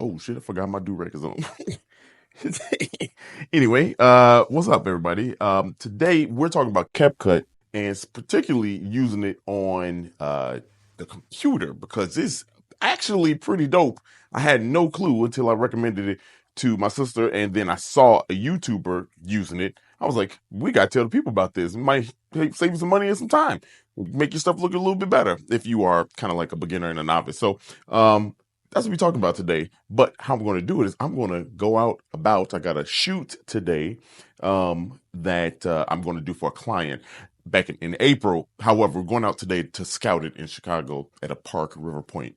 Oh shit, I forgot my do-rag is on. Anyway, what's up everybody? Today we're talking about CapCut and particularly using it on the computer because it's actually pretty dope. I had no clue until I recommended it to my sister and then I saw a YouTuber using it. I was like, we gotta tell the people about this. It might save you some money and some time. Make your stuff look a little bit better if you are kind of like a beginner and a novice. So that's what we're talking about today. But how I'm going to do it is I'm going to go out about. I got a shoot today that I'm going to do for a client back in April. However, we're going out today to scout it in Chicago at a park, River Point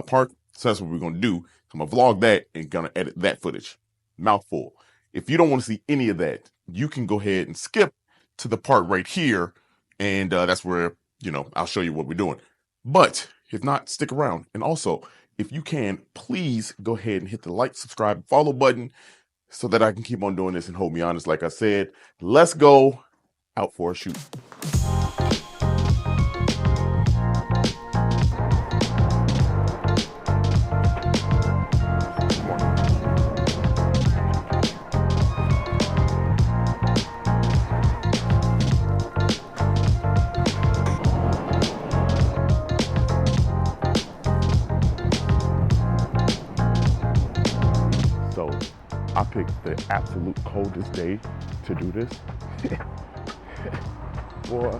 Park. So that's what we're going to do. I'm going to vlog that and going to edit that footage. Mouthful. If you don't want to see any of that, you can go ahead and skip to the part right here. And that's where, I'll show you what we're doing. But if not, stick around. And also, if you can, please go ahead and hit the like, subscribe, follow button so that I can keep on doing this and hold me honest. Like I said, let's go out for a shoot. So I picked the absolute coldest day to do this. Boy,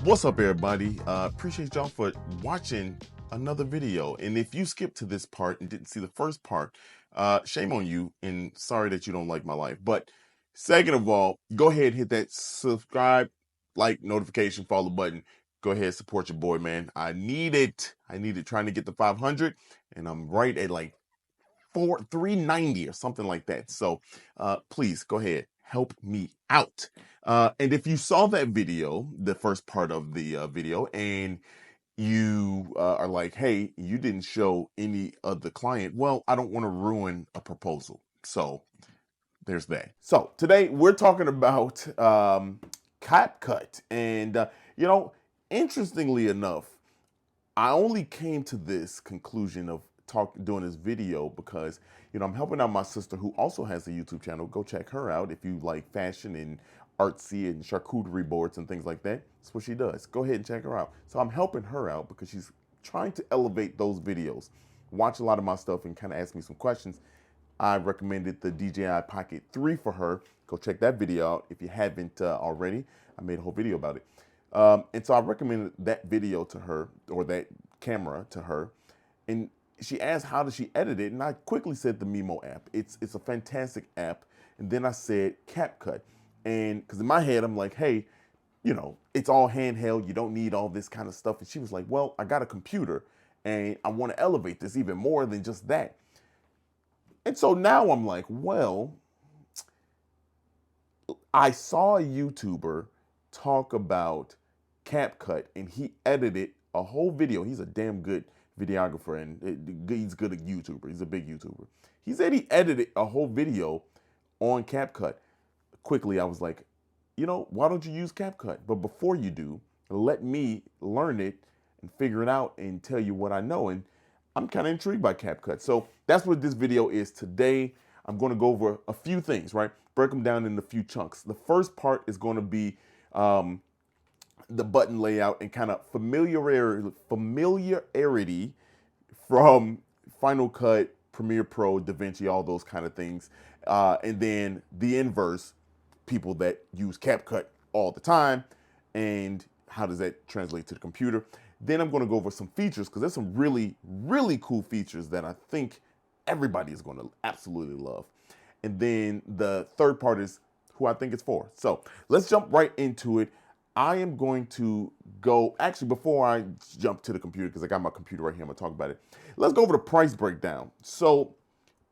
What's up everybody? Appreciate y'all for watching another video. And if you skipped to this part and didn't see the first part, shame on you and sorry that you don't like my life. But second of all, go ahead and hit that subscribe, like, notification, follow button. Go ahead, support your boy, man. I need it. Trying to get to 500 and I'm right at like 390 or something like that. So please go ahead, help me out. And if you saw that video, the first part of the video, and you are like, hey, you didn't show any of the client, well, I don't want to ruin a proposal. So there's that. So today we're talking about CapCut. And, interestingly enough, I only came to this conclusion of doing this video because I'm helping out my sister who also has a YouTube channel. Go check her out if you like fashion and artsy and charcuterie boards and things like that. That's what she does. Go ahead and check her out. So I'm helping her out because she's trying to elevate those videos. Watch a lot of my stuff and kind of ask me some questions. I recommended the DJI Pocket 3 for her. Go check that video out if you haven't already. I made a whole video about it. And so I recommended that video to her, or that camera to her. And she asked, how does she edit it? And I quickly said the Mimo app. It's a fantastic app. And then I said CapCut. And because in my head, I'm like, hey, it's all handheld. You don't need all this kind of stuff. And she was like, well, I got a computer and I want to elevate this even more than just that. And so now I'm like, well, I saw a YouTuber talk about CapCut and he edited a whole video. He's a damn good videographer and he's good at YouTuber. He's a big YouTuber. He said he edited a whole video on CapCut. Quickly, I was like, why don't you use CapCut? But before you do, let me learn it and figure it out and tell you what I know. And I'm kind of intrigued by CapCut. So that's what this video is today. I'm going to go over a few things, right? Break them down in a few chunks. The first part is going to be the button layout and kind of familiarity from Final Cut, Premiere Pro, DaVinci, all those kind of things. And then the inverse, people that use CapCut all the time, and how does that translate to the computer. Then I'm going to go over some features because there's some really, really cool features that I think everybody is going to absolutely love. And then the third part is who I think it's for. So let's jump right into it. I am going to go, actually, before I jump to the computer, because I got my computer right here, I'm going to talk about it. Let's go over the price breakdown. So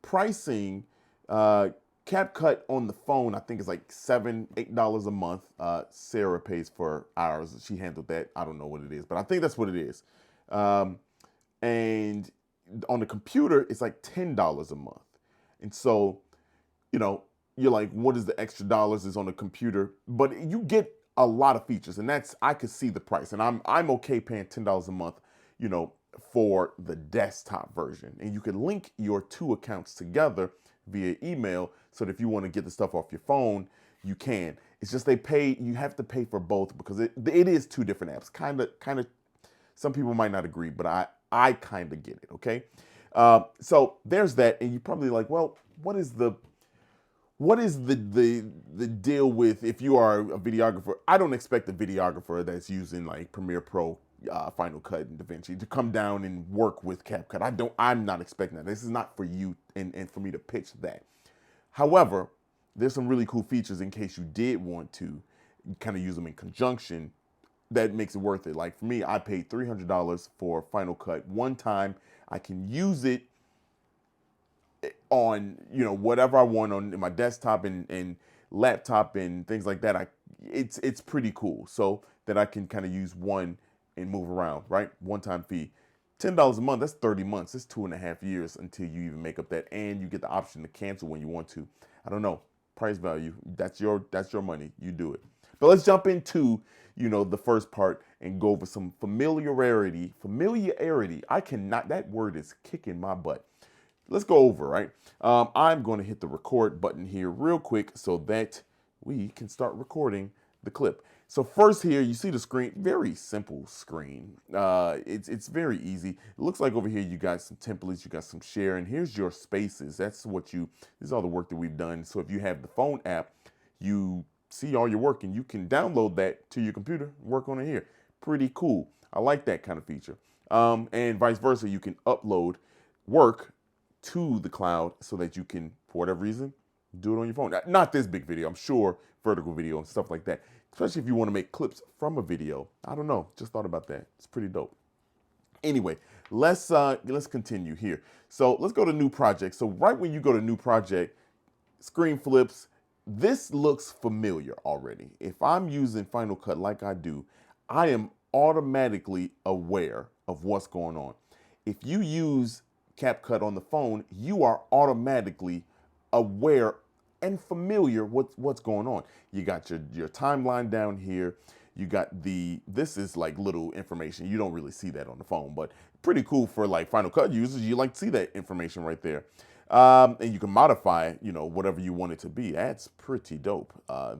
pricing, CapCut on the phone, I think is like $7, $8 a month. Sarah pays for ours. She handled that. I don't know what it is, but I think that's what it is. And on the computer, it's like $10 a month. And so, you're like, what is the extra dollars is on the computer? But you get a lot of features, and that's, I could see the price, and I'm okay paying $10 a month, you know, for the desktop version. And you can link your two accounts together via email, so that if you want to get the stuff off your phone, you can. It's just you have to pay for both, because it is two different apps. Kind of. Some people might not agree, but I kind of get it. Okay, so there's that, and you're probably like, well, what is the deal with, if you are a videographer? I don't expect a videographer that's using like Premiere Pro, Final Cut, and DaVinci to come down and work with CapCut. I'm not expecting that. This is not for you and for me to pitch that. However, there's some really cool features in case you did want to kind of use them in conjunction. That makes it worth it. Like for me, I paid $300 for Final Cut one time. I can use it on, you know, whatever I want on my desktop and laptop and things like that. It's pretty cool. So that I can kind of use one and move around, right? One-time fee. $10 a month, that's 30 months. That's 2.5 years until you even make up that, and you get the option to cancel when you want to. I don't know. Price value. That's your money. You do it. But let's jump into, you know, the first part and go over some familiarity. That word is kicking my butt. Let's go over, right? I'm going to hit the record button here real quick so that we can start recording the clip. So first here, you see the screen, very simple screen. It's very easy. It looks like over here you got some templates, you got some share, and here's your spaces. This is all the work that we've done. So if you have the phone app, you see all your work and you can download that to your computer, work on it here. Pretty cool. I like that kind of feature. And vice versa, you can upload work to the cloud so that you can, for whatever reason, do it on your phone. Not this big video, I'm sure vertical video and stuff like that. Especially if you want to make clips from a video. I don't know, just thought about that. It's pretty dope. Anyway, let's continue here. So let's go to new project. So right when you go to new project, screen flips. This looks familiar already. If I'm using Final Cut like I do, I am automatically aware of what's going on. If you use CapCut on the phone, you are automatically aware and familiar with what's going on. You got your timeline down here. You got this is like little information. You don't really see that on the phone, but pretty cool for like Final Cut users. You like to see that information right there. And you can modify, you know, whatever you want it to be. That's pretty dope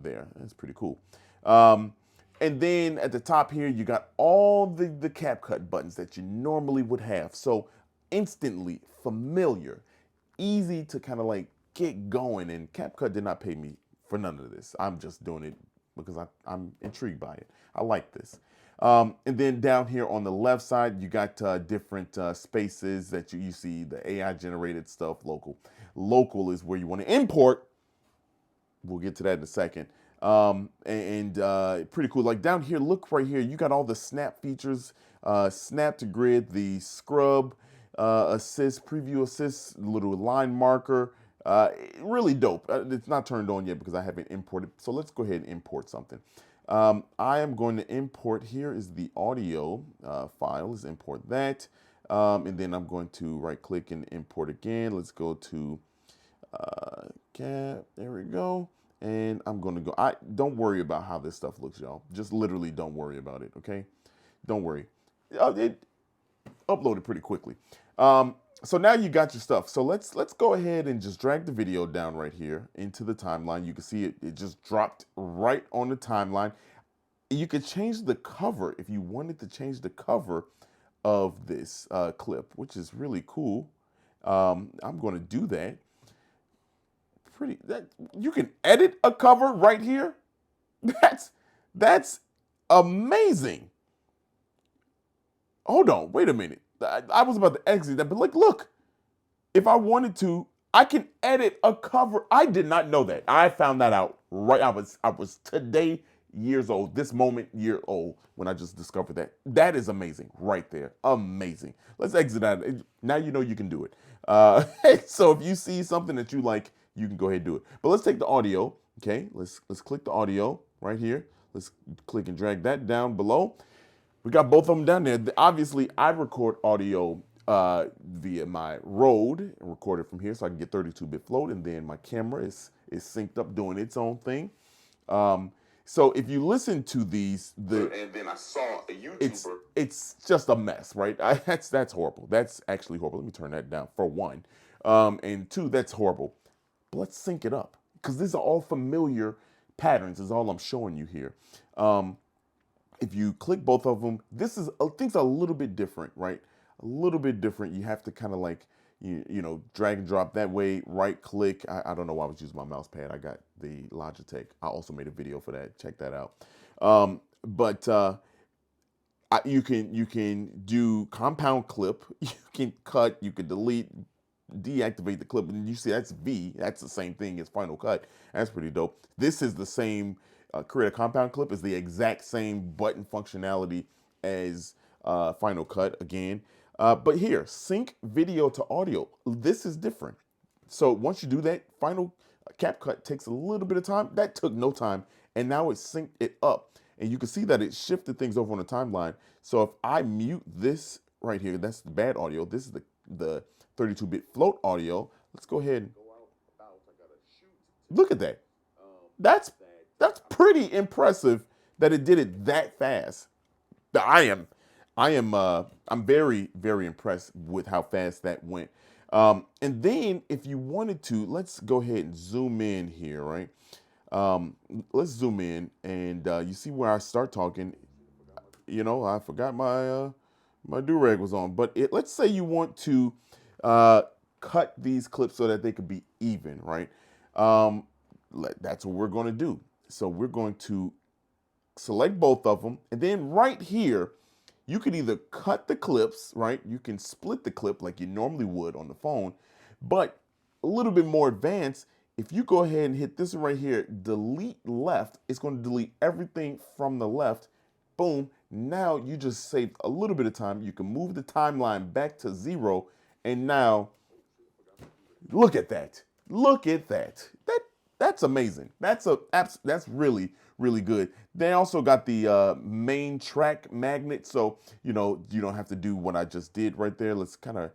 there. That's pretty cool. And then at the top here, you got all the CapCut buttons that you normally would have. So instantly familiar, easy to kind of like get going. And CapCut did not pay me for none of this. I'm just doing it because I'm intrigued by it. I like this. And then down here on the left side, you got different spaces that you see the AI generated stuff, local. Local is where you want to import. We'll get to that in a second. Pretty cool. Like down here, look right here. You got all the snap features, snap to grid, the scrub, assist, preview assist, little line marker. Really dope. It's not turned on yet because I haven't imported. So let's go ahead and import something. I am going to import, here is the audio file. Let's import that. And then I'm going to right click and import again. Let's go to Cap. There we go. And I'm going to go. Don't worry about how this stuff looks, y'all. Just literally don't worry about it, okay? Don't worry. It uploaded pretty quickly. So now you got your stuff. So let's go ahead and just drag the video down right here into the timeline. You can see it just dropped right on the timeline. You could change the cover if you wanted to change the cover of this clip, which is really cool. I'm going to do that. You can edit a cover right here. That's amazing. Hold on, wait a minute. I was about to exit that, but like, look, if I wanted to, I can edit a cover. I did not know that. I found that out right. I was today years old, this moment year old when I just discovered that. That is amazing right there. Amazing. Let's exit out. Now you know you can do it. So if you see something that you like, you can go ahead and do it. But let's take the audio. Okay, let's click the audio right here. Let's click and drag that down below. We got both of them down there. Obviously, I record audio via my Rode and record it from here so I can get 32-bit float, and then my camera is synced up doing its own thing. So if you listen to these, And then I saw a YouTuber. it's just a mess, right? That's horrible. That's actually horrible. Let me turn that down for one, and two, that's horrible. But let's sync it up because these are all familiar patterns. Is all I'm showing you here. Um, if you click both of them, this is things are a little bit different, right? A little bit different. You have to kind of like you know drag and drop that way. Right click. I don't know why I was using my mouse pad. I got the Logitech. I also made a video for that. Check that out. But you can do compound clip. You can cut. You can delete, deactivate the clip, and you see that's V. That's the same thing as Final Cut. That's pretty dope. This is the same. Create a compound clip is the exact same button functionality as Final Cut again. But here, sync video to audio. This is different. So once you do that, Final CapCut takes a little bit of time. That took no time, and now it synced it up, and you can see that it shifted things over on the timeline. So if I mute this right here, that's the bad audio. This is the 32-bit float audio. Let's go ahead and look at that. That's that's pretty impressive that it did it that fast. I am I'm very impressed with how fast that went. And then if you wanted to, let's go ahead and zoom in here, right? Let's zoom in, and you see where I start talking. You know, I forgot my do-rag was on, but let's say you want to uh, cut these clips so that they could be even, right? Um, that's what we're going to do. So we're going to select both of them, and then right here, you can either cut the clips, right? You can split the clip like you normally would on the phone, but a little bit more advanced. If you go ahead and hit this right here, delete left, it's going to delete everything from the left. Boom. Now you just saved a little bit of time. You can move the timeline back to 0, and now look at that. Look at that. That's amazing. That's really good. They also got the main track magnet, so you know you don't have to do what I just did right there. Let's kind of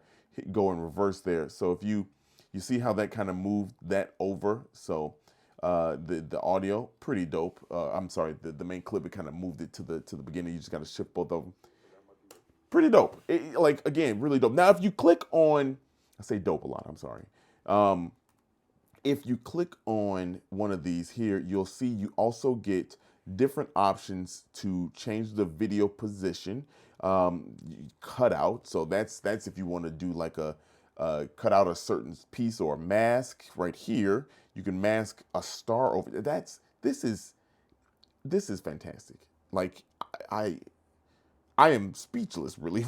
go in reverse there. So if you see how that kind of moved that over, so the audio pretty dope. I'm sorry, the main clip, it kind of moved it to the beginning. You just got to shift both of them. Pretty dope. Like again, really dope. Now if you click on, I say dope a lot. I'm sorry. Um, if you click on one of these here, you'll see you also get different options to change the video position, cut out. So that's if you want to do like a cut out a certain piece or a mask right here. You can mask a star over. This is fantastic. Like I I am speechless, really,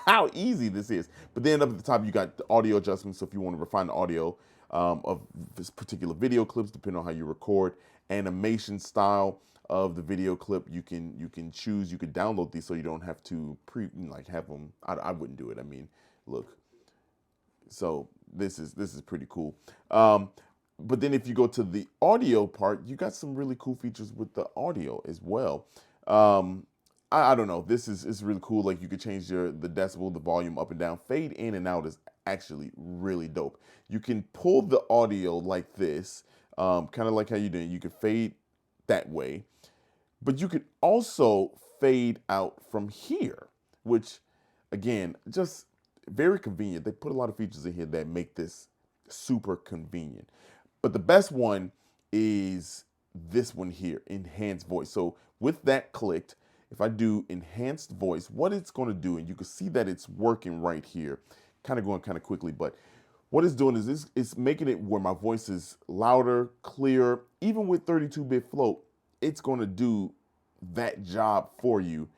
how easy this is. But then up at the top, you got the audio adjustments. So if you want to refine the audio of this particular video clips, depending on how you record, animation style of the video clip, you can choose. You can download these so you don't have to have them. I wouldn't do it. I mean, look. So this is pretty cool. But then if you go to the audio part, you got some really cool features with the audio as well. Um, I don't know. This is really cool. Like you could change the decibel, the volume up and down. Fade in and out is actually really dope. You can pull the audio like this, kind of like how you do. You can fade that way, but you could also fade out from here, which again, just very convenient. They put a lot of features in here that make this super convenient. But the best one is this one here, enhanced voice. So with that clicked, if I do enhanced voice, what it's going to do, and you can see that it's working right here, kind of going kind of quickly, but what it's doing is it's making it where my voice is louder, clearer. Even with 32-bit float, it's going to do that job for you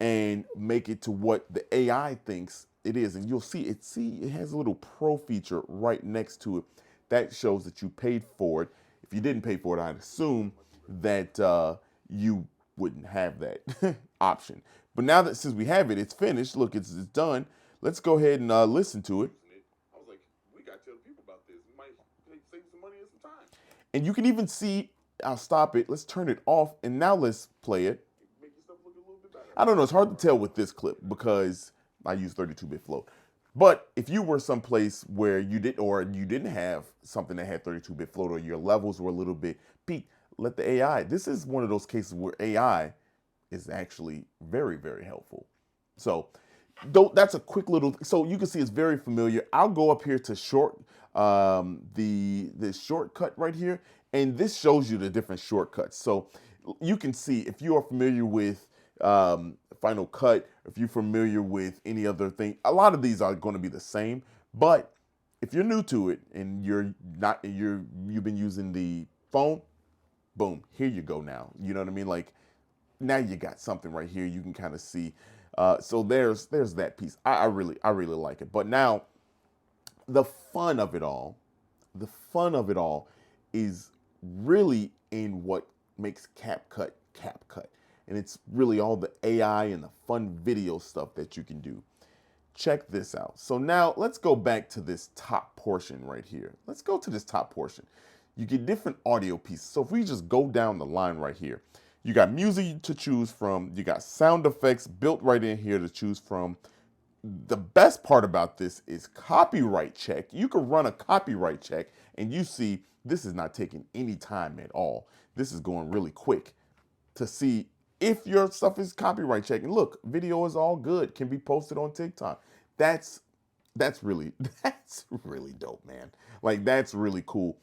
and make it to what the AI thinks it is. And you'll see it has a little pro feature right next to it that shows that you paid for it. If you didn't pay for it, I'd assume that you wouldn't have that option. But now that since we have it, it's finished. Look, it's done. Let's go ahead and listen to it. I was like, we got to tell people about this. We might save some money and some time. And you can even see, I'll stop it. Let's turn it off. And now let's play it. Make your stuff look a little bit better. I don't know. It's hard to tell with this clip because I use 32-bit float. But if you were someplace where you didn't have something that had 32-bit float or your levels were a little bit peaked, let the AI, this is one of those cases where AI is actually very, very helpful. So that's a quick little, so you can see it's very familiar. I'll go up here to the shortcut right here, and this shows you the different shortcuts. So you can see if you are familiar with Final Cut, if you're familiar with any other thing, a lot of these are going to be the same. But if you're new to it and you've been using the phone, boom, here you go now. You know what I mean? Like now you got something right here you can kind of see. So there's that piece. I really like it. But now the fun of it all, the fun of it all is really in what makes CapCut CapCut. And it's really all the AI and the fun video stuff that you can do. Check this out. So now let's go back to this top portion right here. Let's go to this top portion. You get different audio pieces. So if we just go down the line right here, you got music to choose from. You got sound effects built right in here to choose from. The best part about this is copyright check. You can run a copyright check and you see this is not taking any time at all. This is going really quick to see if your stuff is copyright checked. And look, video is all good, can be posted on TikTok. That's really dope, man. Like that's really cool.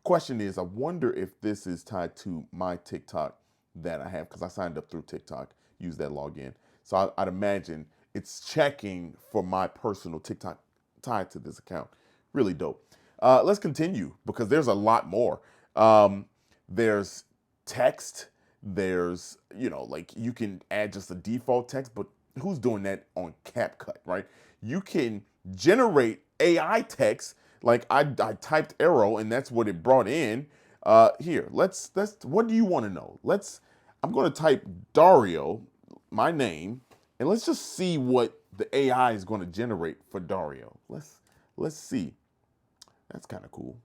Question is, I wonder if this is tied to my TikTok that I have because I signed up through TikTok, use that login. So I'd imagine it's checking for my personal TikTok tied to this account. Really dope. Let's continue because there's a lot more. There's text. There's, like you can add just a default text, but who's doing that on CapCut, right? You can generate AI text. Like I typed arrow and that's what it brought in. Here, what do you want to know? I'm going to type Dario, my name, and let's just see what the AI is going to generate for Dario. Let's see. That's kind of cool.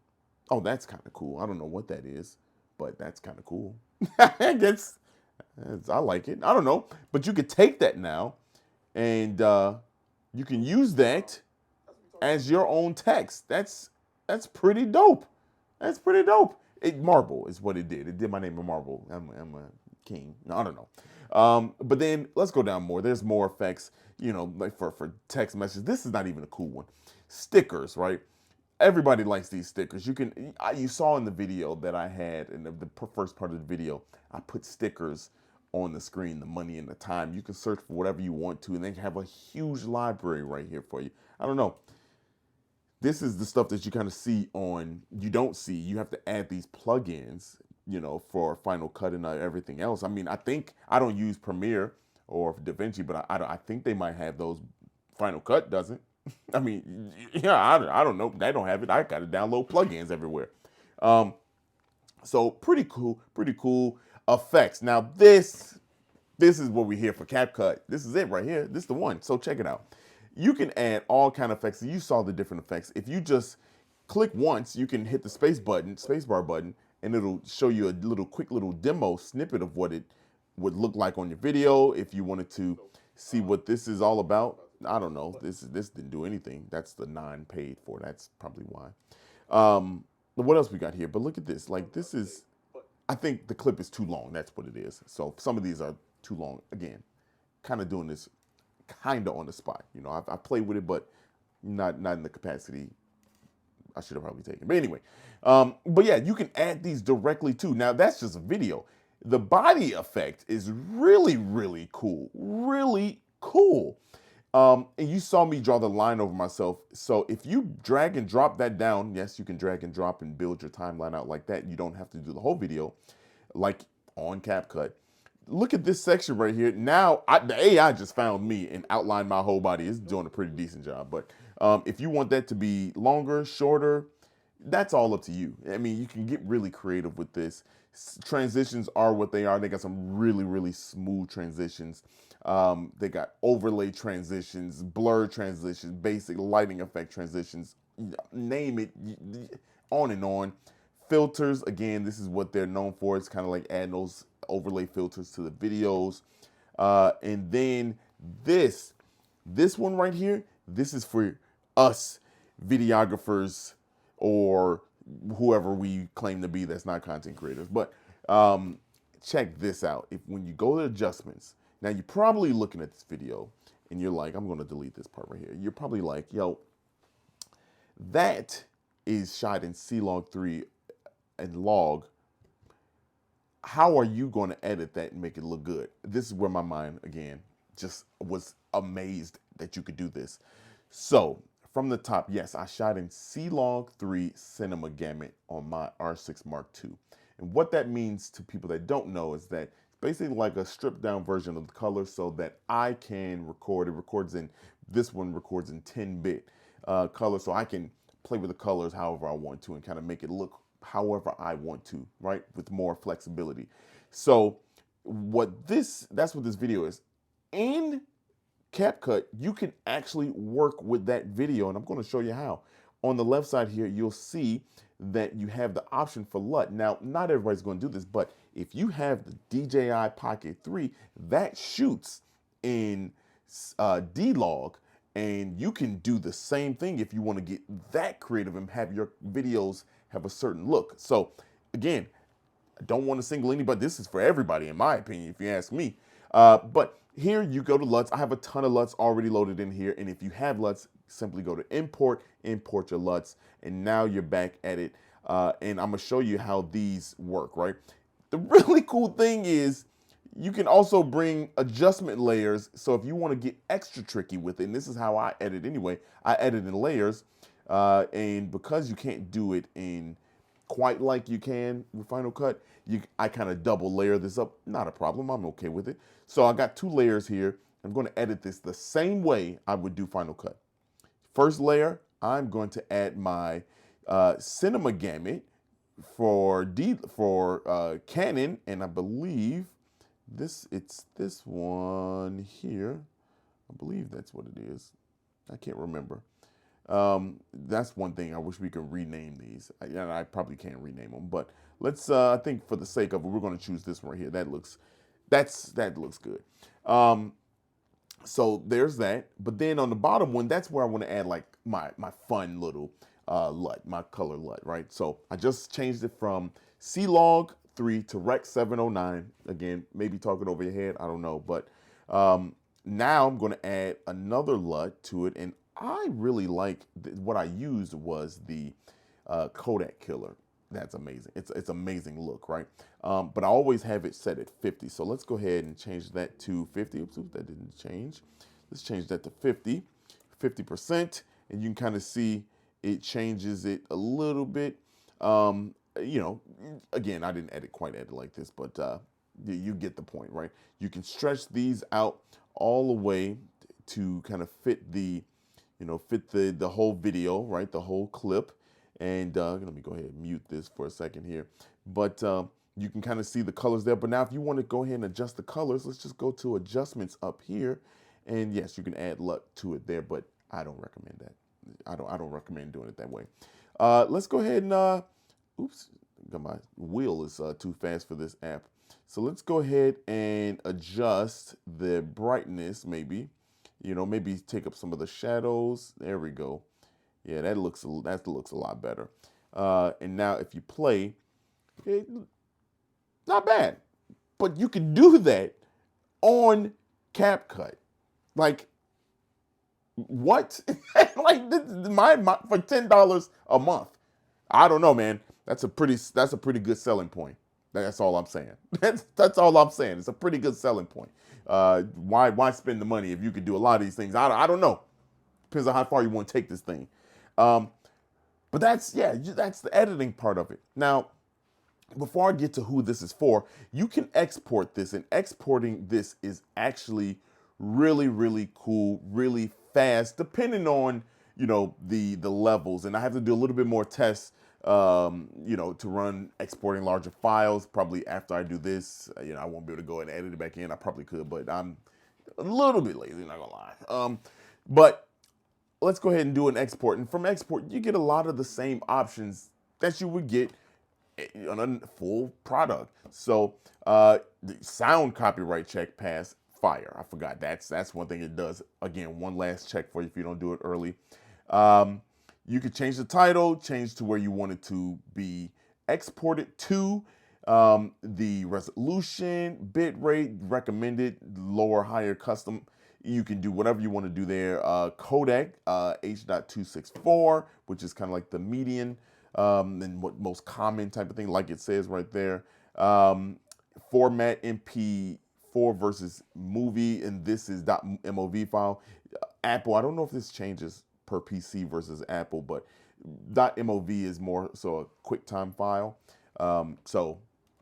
Oh, that's kind of cool. I don't know what that is, but that's kind of cool. I like it. I don't know, but you could take that now, and you can use that as your own text. That's pretty dope. That's pretty dope. Marble is what it did. It did my name in Marble. I'm a king. No, I don't know. But then let's go down more. There's more effects, like for text messages. This is not even a cool one. Stickers, right? Everybody likes these stickers. You saw in the video that I had in the first part of the video, I put stickers on the screen, the money and the time. You can search for whatever you want to, and they have a huge library right here for you. I don't know. This is the stuff that you kind of see you don't see. You have to add these plugins, for Final Cut and everything else. I mean, I don't use Premiere or DaVinci, but I think they might have those. Final Cut doesn't. I mean, yeah, I don't know. They don't have it. I got to download plugins everywhere. So pretty cool effects. Now this is what we hear for CapCut. This is it right here. This is the one. So check it out. You can add all kind of effects. You saw the different effects. If you just click once, you can hit the spacebar button, and it'll show you a quick little demo snippet of what it would look like on your video. If you wanted to see what this is all about, I don't know. This didn't do anything. That's the non-paid for. That's probably why. What else we got here? But look at this. Like this is, I think the clip is too long. That's what it is. So some of these are too long. Again, kind of doing this kind of on the spot. I played with it, but not in the capacity I should have probably taken. But anyway, but yeah, you can add these directly too. Now that's just a video. The body effect is really, really cool. Really cool. And you saw me draw the line over myself. So if you drag and drop that down, yes, you can drag and drop and build your timeline out like that. You don't have to do the whole video like on CapCut. Look at this section right here. Now, the AI just found me and outlined my whole body. It's doing a pretty decent job. But if you want that to be longer, shorter, that's all up to you. I mean, you can get really creative with this. Transitions are what they are. They got some really, really smooth transitions. They got overlay transitions, blur transitions, basic lighting effect transitions, name it, on and on. Filters, again, this is what they're known for. It's kind of like adding those overlay filters to the videos. And then this one right here, this is for us videographers or whoever we claim to be that's not content creators. But Check this out. When you go to adjustments, now you're probably looking at this video and you're like, I'm going to delete this part right here. You're probably like, yo, that is shot in C-Log 3 and log. How are you going to edit that and make it look good? This is where my mind, again, just was amazed that you could do this. So from the top, yes, I shot in C-Log 3 Cinema Gamut on my R6 Mark II. And what that means to people that don't know is that it's basically like a stripped down version of the color so that I can record. This one records in 10-bit color, so I can play with the colors however I want to and kind of make it look however I want to, right? With more flexibility. So that's what this video is. In CapCut, you can actually work with that video, and I'm going to show you how. On the left side here, you'll see that you have the option for LUT. Now, not everybody's going to do this, but if you have the DJI Pocket 3, that shoots in D-Log, and you can do the same thing if you want to get that creative and have your videos have a certain look. So, again, I don't want to single anybody. This is for everybody, in my opinion, if you ask me. But here you go to LUTs. I have a ton of LUTs already loaded in here. And if you have LUTs, simply go to import your LUTs. And now you're back at it. And I'm going to show you how these work, right? The really cool thing is you can also bring adjustment layers. So if you want to get extra tricky with it, and this is how I edit anyway, I edit in layers. And because you can't do it in quite like you can with Final Cut, I kind of double layer this up. Not a problem. I'm okay with it. So I got 2 layers here. I'm going to edit this the same way I would do Final Cut. First layer, I'm going to add my Cinema Gamut for Canon, and I believe it's this one here. I believe that's what it is. I can't remember. That's one thing I wish we could rename these. I probably can't rename them, but let's. I think for the sake of it, we're going to choose this one right here. That looks good. So there's that. But then on the bottom one, that's where I want to add like my fun little LUT, my color LUT, right? So I just changed it from C-Log 3 to Rec 709. Again, maybe talking over your head, I don't know, but now I'm going to add another LUT to it, and I really like what I used was the Kodak Killer. That's amazing. It's amazing look, right? But I always have it set at 50. So let's go ahead and change that to 50. Oops, that didn't change. Let's change that to 50%. And you can kind of see it changes it a little bit. You know, again, I didn't quite edit like this, but you get the point, right? You can stretch these out all the way to kind of fit the whole video, right? The whole clip. And let me go ahead and mute this for a second here. But you can kind of see the colors there. But now if you want to go ahead and adjust the colors, let's just go to adjustments up here. And yes, you can add LUT to it there, but I don't recommend that. I don't recommend doing it that way. Let's go ahead and, oops, my wheel is too fast for this app. So let's go ahead and adjust the brightness maybe. You know, maybe take up some of the shadows. There we go. Yeah, that looks a lot better. And now if you play, not bad. But you can do that on CapCut. Like, what? Like this is my for $10 a month. I don't know, man. That's a pretty good selling point. That's all I'm saying. That's all I'm saying. It's a pretty good selling point. Why spend the money if you could do a lot of these things? I don't know. Depends on how far you want to take this thing. But that's the editing part of it. Now, before I get to who this is for, you can export this, and exporting this is actually really, really cool, really fast, depending on, you know, the levels. And I have to do a little bit more tests, you know, to run exporting larger files. Probably after I do this, you know, I won't be able to go and edit it back in. I probably could, but I'm a little bit lazy, not gonna lie. But let's go ahead and do an export. And from export, you get a lot of the same options that you would get on a full product. So the sound copyright check pass, fire. I forgot. That's one thing it does. Again, one last check for you if you don't do it early. You could change the title, change to where you want it to be exported to. The resolution, bit rate, recommended, lower, higher, custom. You can do whatever you want to do there. Codec, H.264, which is kind of like the median and what most common type of thing, like it says right there. Format MP4 versus movie, and this is .mov file. Apple, I don't know if this changes per PC versus Apple, but .mov is more so a QuickTime file. So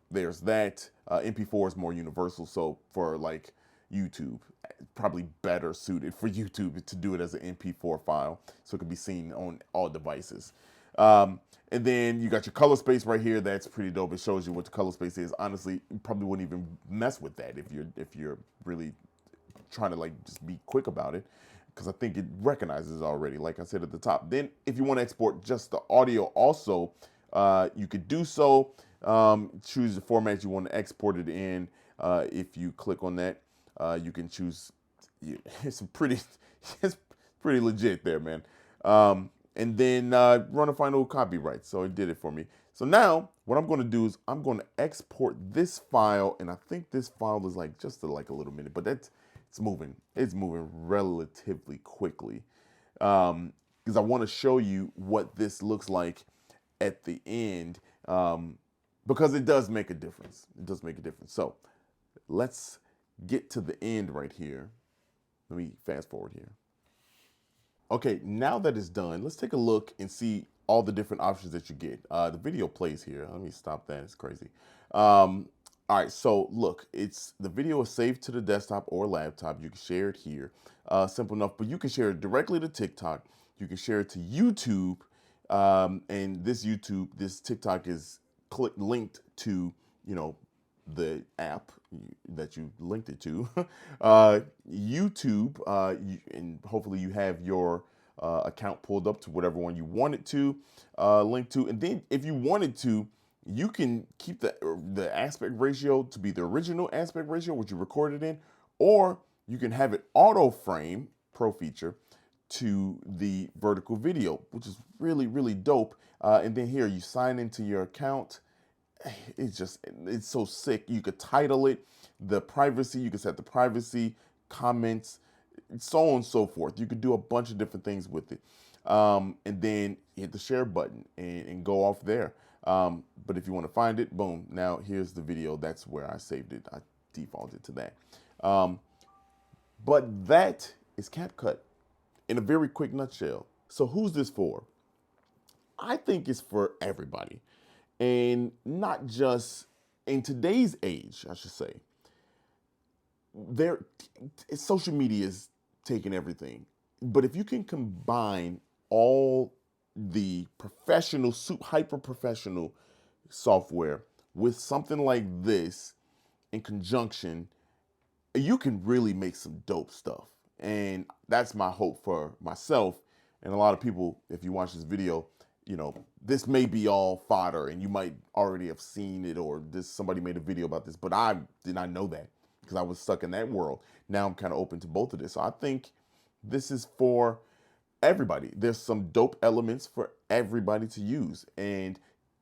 there's that. MP4 is more universal, so for like YouTube, probably better suited for YouTube to do it as an MP4 file, so it can be seen on all devices. And then you got your color space right here. That's pretty dope. It shows you what the color space is. Honestly, you probably wouldn't even mess with that if you're really trying to like just be quick about it, because I think it recognizes already, like I said at the top. Then if you want to export just the audio also, you could do so. Choose the format you want to export it in. If you click on that, you can choose. It's it's pretty legit there, man. And then run a final copyright. So it did it for me. So now what I'm going to do is I'm going to export this file, and I think this file is like just like a little minute, but it's moving. It's moving relatively quickly, because I want to show you what this looks like at the end, because it does make a difference. It does make a difference. So let's get to the end right here. Let me fast forward here. Okay, now that it's done, let's take a look and see all the different options that you get. The video plays here. Let me stop that. It's crazy. All right, so look, the video is saved to the desktop or laptop. You can share it here. Simple enough, but you can share it directly to TikTok. You can share it to YouTube, and this TikTok is linked to, the app that you linked it to, YouTube, and hopefully you have your account pulled up to whatever one you want it to link to. And then if you wanted to, you can keep the aspect ratio to be the original aspect ratio, which you recorded in, or you can have it auto frame, pro feature, to the vertical video, which is really, really dope. And then here you sign into your account. It's so sick. You could title it, the privacy, you could set the privacy, comments, so on and so forth. You could do a bunch of different things with it. And then hit the share button and go off there. But if you want to find it, boom, now here's the video. That's where I saved it. I defaulted to that. But that is CapCut in a very quick nutshell. So who's this for? I think it's for everybody. And not just in today's age, I should say. Social media is taking everything. But if you can combine all the professional, hyper professional software with something like this in conjunction, you can really make some dope stuff. And that's my hope for myself and a lot of people. If you watch this video, this may be all fodder and you might already have seen it, or somebody made a video about this, but I did not know that because I was stuck in that world. Now I'm kind of open to both of this. So I think this is for everybody. There's some dope elements for everybody to use, and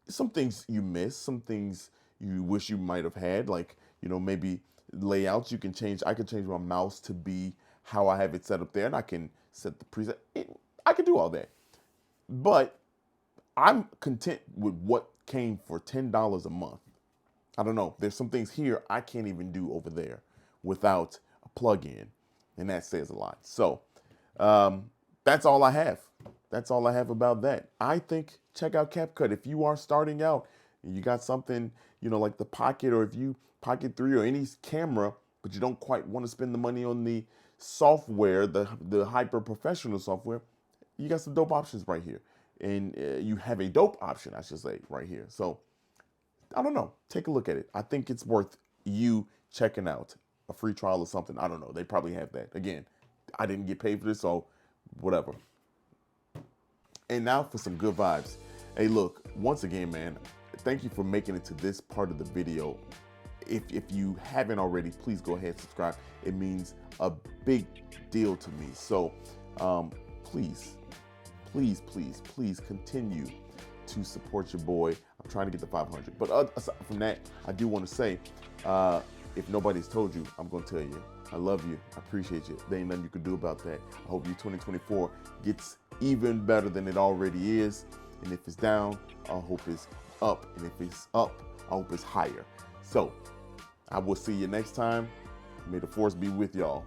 some things you miss, some things you wish you might have had, like, maybe layouts you can change. I can change my mouse to be how I have it set up there, and I can set the preset. I can do all that. But I'm content with what came for $10 a month. I don't know. There's some things here I can't even do over there without a plug-in, and that says a lot. So that's all I have. That's all I have about that. I think check out CapCut. If you are starting out and you got something, like the Pocket, or if you Pocket 3 or any camera, but you don't quite want to spend the money on the software, the hyper professional software, you got some dope options right here. And you have a dope option, I should say, right here. So, I don't know. Take a look at it. I think it's worth you checking out. A free trial or something. I don't know. They probably have that. Again, I didn't get paid for this, so whatever. And now for some good vibes. Hey, look, once again, man, thank you for making it to this part of the video. If you haven't already, please go ahead and subscribe. It means a big deal to me. So, please continue to support your boy. I'm trying to get to 500. But aside from that, I do want to say, if nobody's told you, I'm going to tell you. I love you. I appreciate you. There ain't nothing you can do about that. I hope you 2024 gets even better than it already is. And if it's down, I hope it's up. And if it's up, I hope it's higher. So I will see you next time. May the force be with y'all.